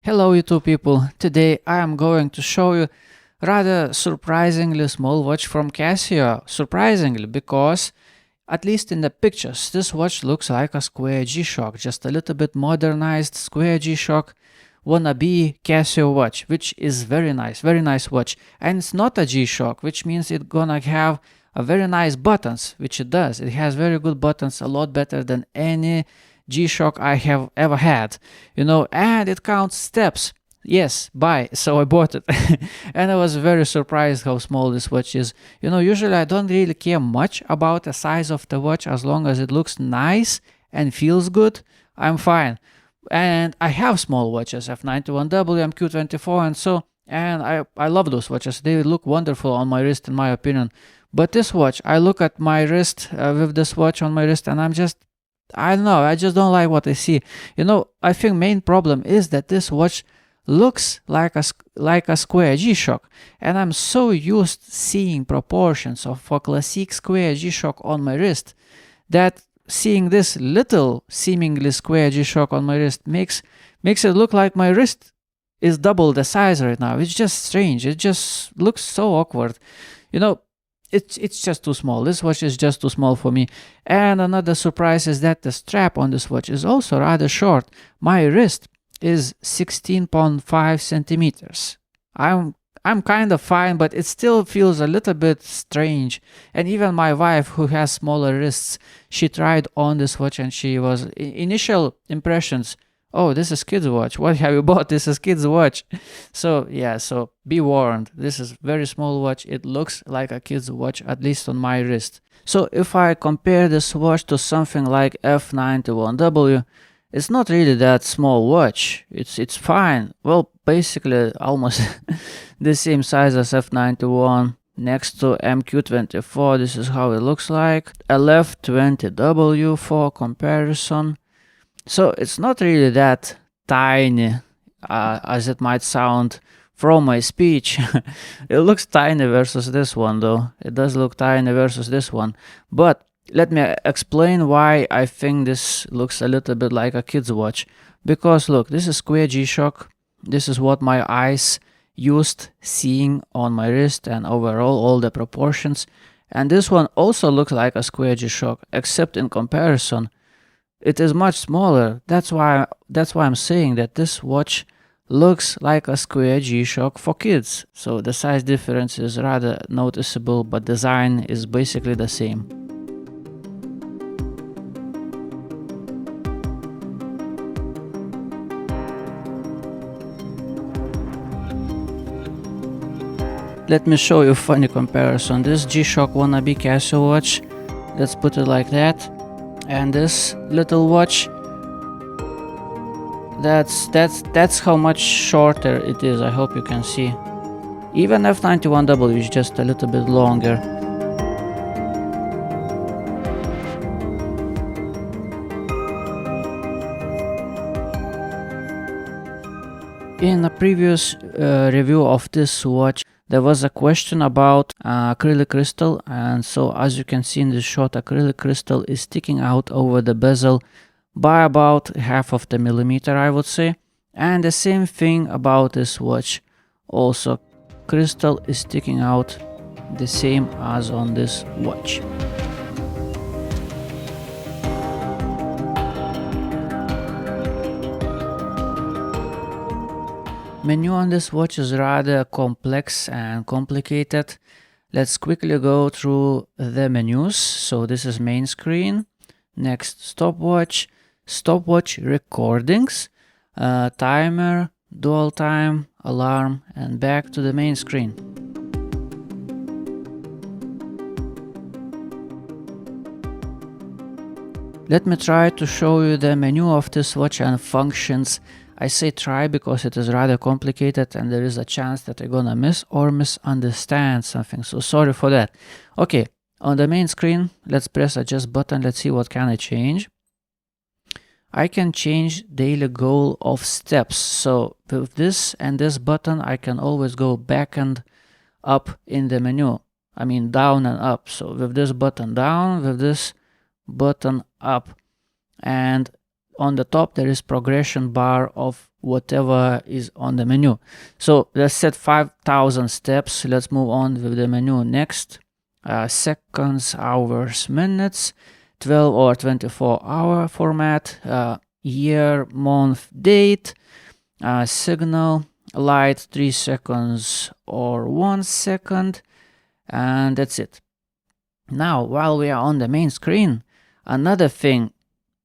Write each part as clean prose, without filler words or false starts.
Hello YouTube people, today I am going to show you rather surprisingly small watch from Casio. Surprisingly because, at least in the pictures, this watch looks like a square G-Shock, just a little bit modernized square G-Shock wannabe Casio watch, which is very nice watch. And it's not a G-Shock, which means it's gonna have a very nice buttons, which it does. It has very good buttons, a lot better than any G-Shock I have ever had, and it counts steps. Yes, buy. So I bought it. And I was very surprised how small this watch is. Usually I don't really care much about the size of the watch as long as it looks nice and feels good. I'm fine. And I have small watches, F91W, MQ24, and I love those watches. They look wonderful on my wrist, in my opinion. But this watch, I look at my wrist with this watch on my wrist, and I don't know, I just don't like what I see. I think main problem is that this watch looks like a square G-Shock, and I'm so used seeing proportions of a classic square G-Shock on my wrist that seeing this little seemingly square G-Shock on my wrist makes it look like my wrist is double the size right now. It's just strange. It just looks so awkward. It's just too small. This watch is just too small for me. And another surprise is that the strap on this watch is also rather short. My wrist is 16.5 centimeters. I'm kind of fine, but it still feels a little bit strange. And even my wife, who has smaller wrists, she tried on this watch and she was initial impressions, oh, this is kids watch. What have you bought? This is kids watch. So yeah, so be warned. This is very small watch. It looks like a kids watch, at least on my wrist. So if I compare this watch to something like F91W, it's not really that small watch. It's fine. Well, basically almost the same size as F91. Next to MQ24, this is how it looks like. LF20W for comparison. So it's not really that tiny as it might sound from my speech. It looks tiny versus this one though. It does look tiny versus this one. But let me explain why I think this looks a little bit like a kid's watch. Because look, this is square G-Shock. This is what my eyes used seeing on my wrist and overall all the proportions. And this one also looks like a square G-Shock, except in comparison it is much smaller. That's why I'm saying that this watch looks like a square G-Shock for kids. So the size difference is rather noticeable, but design is basically the same. Let me show you a funny comparison. This G-Shock wannabe Casio watch, let's put it like that. And this little watch, that's how much shorter it is. I hope you can see. Even F91W is just a little bit longer. In a previous review of this watch, there was a question about acrylic crystal, and so as you can see in this shot, acrylic crystal is sticking out over the bezel by about half of the millimeter, I would say. And the same thing about this watch. Also, crystal is sticking out the same as on this watch. Menu on this watch is rather complex and complicated. Let's quickly go through the menus. So this is main screen, next stopwatch, stopwatch recordings, timer, dual time, alarm, and back to the main screen. Let me try to show you the menu of this watch and functions. I say try because it is rather complicated and there is a chance that I'm gonna miss or misunderstand something, so sorry for that. Okay, on the main screen, let's press adjust button. Let's see what can I change. I can change daily goal of steps. So with this and this button, I can always go back and up in the menu. I mean down and up. So with this button down, with this button up. And on the top there is progression bar of whatever is on the menu. So let's set 5,000 steps. Let's move on with the menu next. Seconds, hours, minutes, 12 or 24 hour format, year, month, date, signal, light, 3 seconds or 1 second, and that's it. Now, while we are on the main screen, another thing,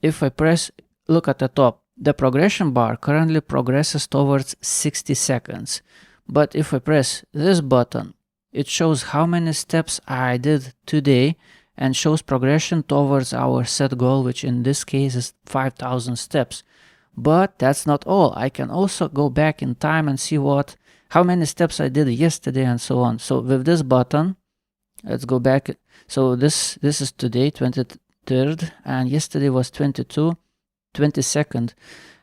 if I press, look at the top, the progression bar currently progresses towards 60 seconds. But if I press this button, it shows how many steps I did today and shows progression towards our set goal, which in this case is 5,000 steps. But that's not all. I can also go back in time and see how many steps I did yesterday and so on. So with this button, let's go back. So this is today, 23rd, and yesterday was 22nd,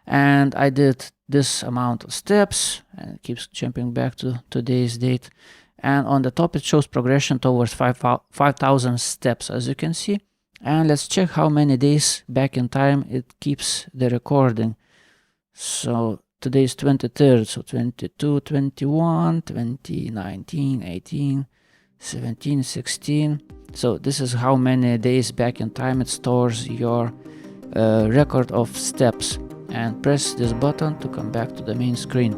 and I did this amount of steps, and it keeps jumping back to today's date. And on the top it shows progression towards 5,000 steps, as you can see. And let's check how many days back in time it keeps the recording. So today is 23rd, so 22, 21, 20, 19, 18, 17, 16. So this is how many days back in time it stores your record of steps. And press this button to come back to the main screen.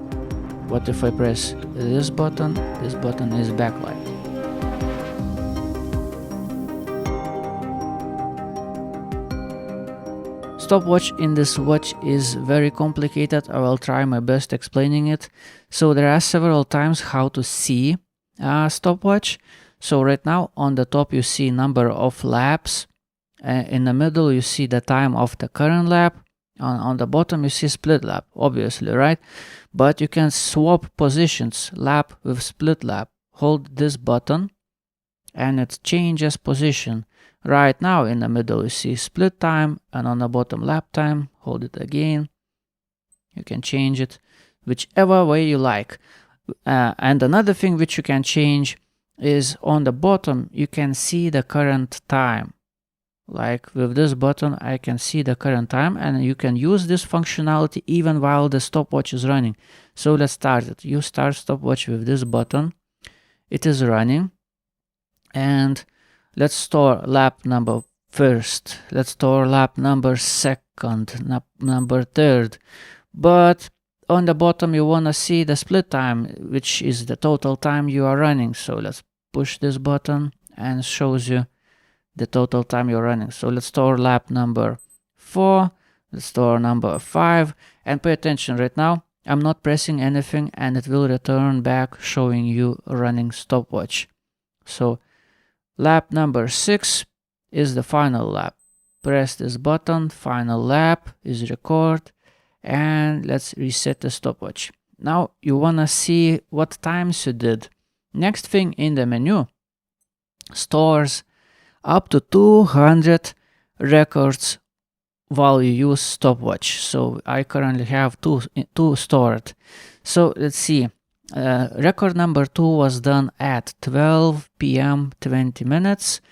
What if I press this button? This button is backlight. Stopwatch in this watch is very complicated. I will try my best explaining it. So there are several times how to see a stopwatch. So right now on the top you see number of laps. In the middle you see the time of the current lap. On the bottom you see split lap, obviously, right? But you can swap positions, lap with split lap. Hold this button and it changes position. Right now in the middle you see split time, and on the bottom lap time. Hold it again. You can change it whichever way you like. And another thing which you can change is on the bottom you can see the current time. Like with this button I can see the current time, and you can use this functionality even while the stopwatch is running. So let's start it. You start stopwatch with this button. It is running, and let's store lap number first. Let's store lap number second, number third. But on the bottom you want to see the split time, which is the total time you are running. So let's push this button and it shows you the total time you're running. So let's store lap number 4, let's store number 5, and pay attention. Right now I'm not pressing anything and it will return back showing you running stopwatch. So lap number 6 is the final lap. Press this button, final lap is record, and let's reset the stopwatch. Now you want to see what times you did. Next thing in the menu stores up to 200 records while you use stopwatch. So I currently have two stored. So let's see. Record number 2 was done at 12 p.m. 20 minutes,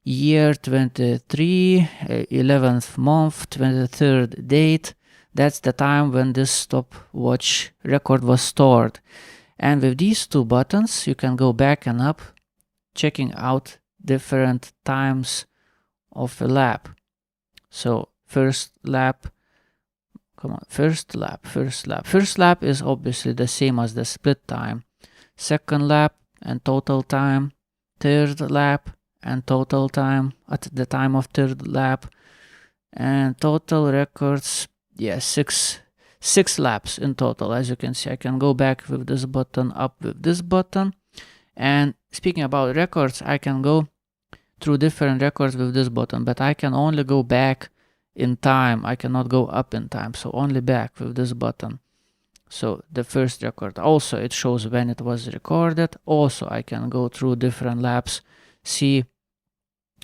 year 23, 11th month, 23rd date. That's the time when this stopwatch record was stored. And with these two buttons you can go back and up, checking out different times of a lap. So first lap is obviously the same as the split time. Second lap and total time. Third lap and total time at the time of third lap. And total records, yeah, six laps in total. As you can see, I can go back with this button, up with this button. And speaking about records, I can go through different records with this button, but I can only go back in time. I cannot go up in time, so only back with this button. So the first record, also it shows when it was recorded. Also I can go through different laps, see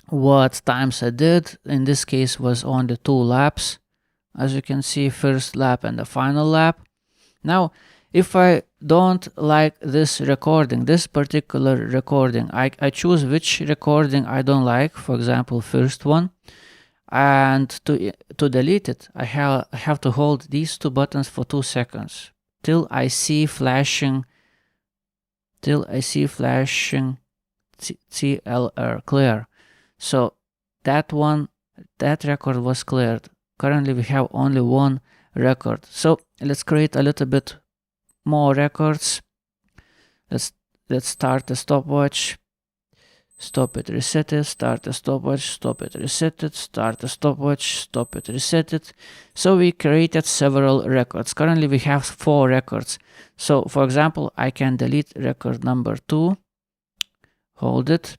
what times I did. In this case was only 2 laps, as you can see, first lap and the final lap. Now if I don't like this recording, this particular recording, I choose which recording I don't like. For example, first one, And to delete it, I have to hold these two buttons for 2 seconds till I see flashing CLR clear. So that record was cleared. Currently we have only one record. So let's create a little bit more records. Let's start the stopwatch. Stop it, reset it, start the stopwatch, stop it, reset it, start the stopwatch, stop it, reset it. So we created several records. Currently we have 4 records. So for example, I can delete record number 2, hold it,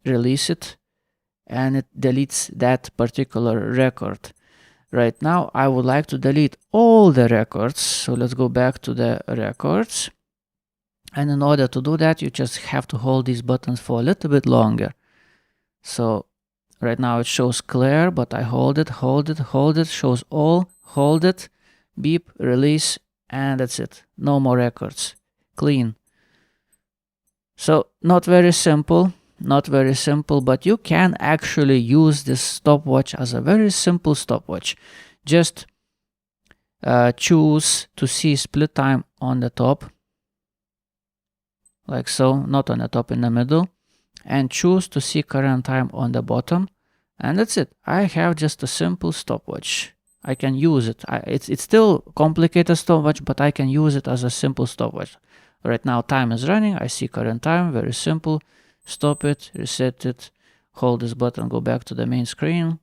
release it, and it deletes that particular record. Right now I would like to delete all the records. So let's go back to the records. And in order to do that, you just have to hold these buttons for a little bit longer. So right now it shows clear, but I hold it, shows all, hold it, beep, release, and that's it. No more records. Clean. So not very simple, but you can actually use this stopwatch as a very simple stopwatch. Just choose to see split time on the top, like so, not on the top, in the middle, and choose to see current time on the bottom, and that's it. I have just a simple stopwatch. I can use it. It's still complicated stopwatch, but I can use it as a simple stopwatch. Right now time is running, I see current time, very simple. Stop it, reset it, hold this button, go back to the main screen.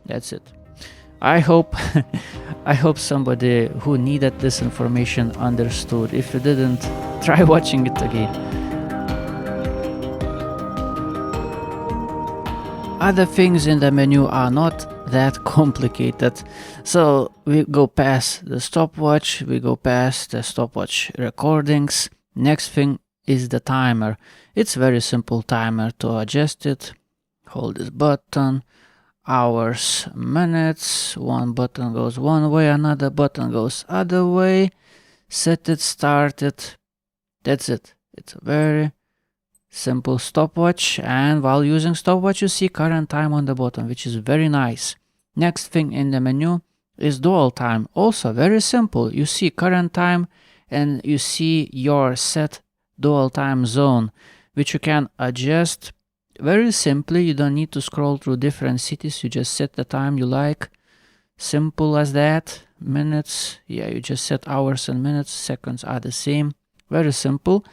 That's it. I hope somebody who needed this information understood. If you didn't, try watching it again. Other things in the menu are not that complicated. So we go past the stopwatch, we go past the stopwatch recordings. Next thing is the timer. It's very simple timer to adjust it. Hold this button. Hours, minutes, one button goes one way, another button goes other way. Set it, start it. That's it. It's a very simple stopwatch, and while using stopwatch you see current time on the bottom, which is very nice. Next thing in the menu is dual time. Also very simple. You see current time and you see your set dual time zone, which you can adjust very simply. You don't need to scroll through different cities. You just set the time you like. Simple as that. Minutes, yeah, you just set hours and minutes. Seconds are the same. Very simple.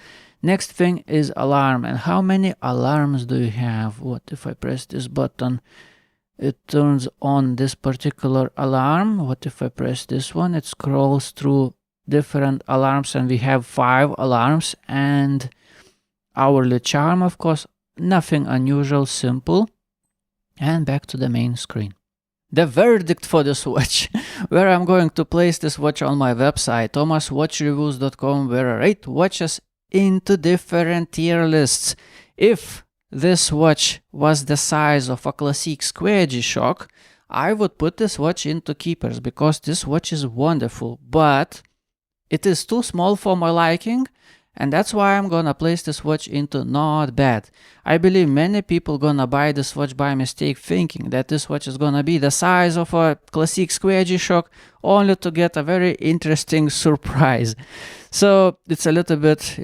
Next thing is alarm. And how many alarms do you have? What if I press this button? It turns on this particular alarm. What if I press this one? It scrolls through different alarms, and we have 5 alarms. And hourly charm, of course. Nothing unusual, simple. And back to the main screen. The verdict for this watch, where I'm going to place this watch on my website, thomaswatchreviews.com, where I rate watches into different tier lists. If this watch was the size of a classic square G-Shock, I would put this watch into keepers, because this watch is wonderful, but it is too small for my liking. And that's why I'm gonna place this watch into not bad. I believe many people gonna buy this watch by mistake, thinking that this watch is gonna be the size of a classic square G-Shock, only to get a very interesting surprise. So it's a little bit,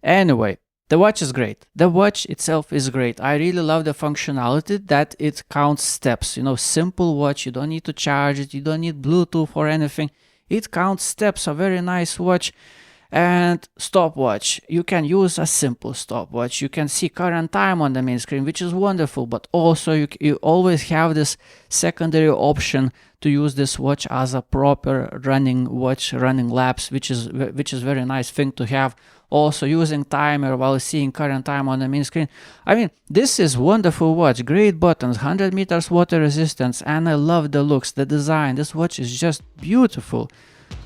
Anyway, the watch is great. The watch itself is great. I really love the functionality that it counts steps. Simple watch, you don't need to charge it, you don't need Bluetooth or anything. It counts steps, a very nice watch. And stopwatch, you can use a simple stopwatch. You can see current time on the main screen, which is wonderful, but also you always have this secondary option to use this watch as a proper running watch, running laps, which is very nice thing to have. Also using timer while seeing current time on the main screen. I mean, this is wonderful watch, great buttons, 100 meters water resistance, and I love the looks, the design. This watch is just beautiful.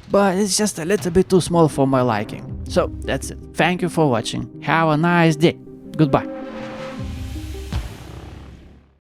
But it's just a little bit too small for my liking. So that's it. Thank you for watching. Have a nice day. Goodbye.